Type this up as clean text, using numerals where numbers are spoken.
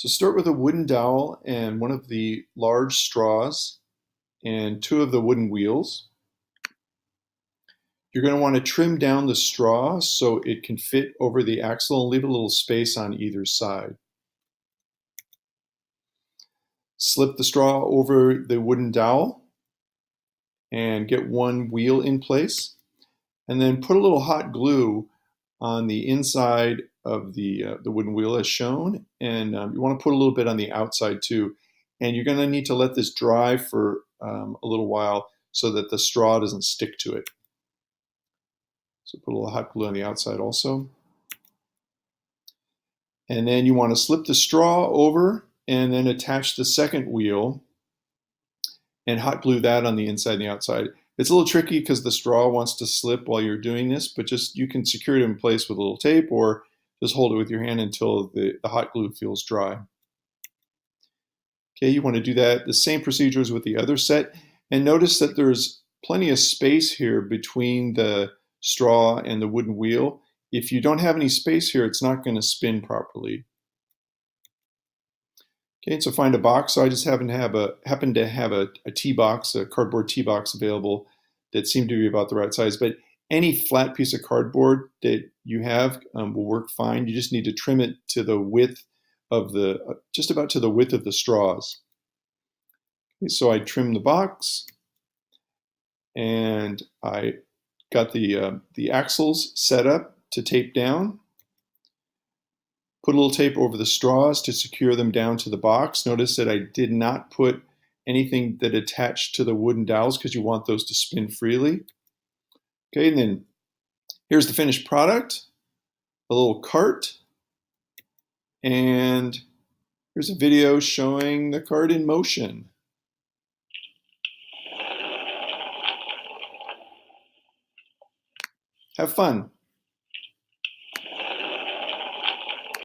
So start with a wooden dowel and one of the large straws and two of the wooden wheels. You're going to want to trim down the straw so it can fit over the axle and leave a little space on either side. Slip the straw over the wooden dowel and get one wheel in place. And then put a little hot glue on the inside of the wooden wheel as shown. And you want to put a little bit on the outside too. And you're going to need to let this dry for a little while so that the straw doesn't stick to it. So put a little hot glue on the outside also. And then you want to slip the straw over and then attach the second wheel and hot glue that on the inside and the outside. It's a little tricky because the straw wants to slip while you're doing this, but just you can secure it in place with a little tape or just hold it with your hand until the hot glue feels dry. Okay, you want to do that, the same procedure as with the other set. And notice that there's plenty of space here between the straw and the wooden wheel. If you don't have any space here, it's not going to spin properly. Okay, so find a box. So I just happen to have a tea box, a cardboard tea box available that seemed to be about the right size. But any flat piece of cardboard that you have will work fine. You just need to trim it to the width of the, just about to the width of the straws. Okay, so I trimmed the box and I got the axles set up to tape down. Put a little tape over the straws to secure them down to the box. Notice that I did not put anything that attached to the wooden dowels because you want those to spin freely. Okay, and then here's the finished product, a little cart, and here's a video showing the cart in motion. Have fun.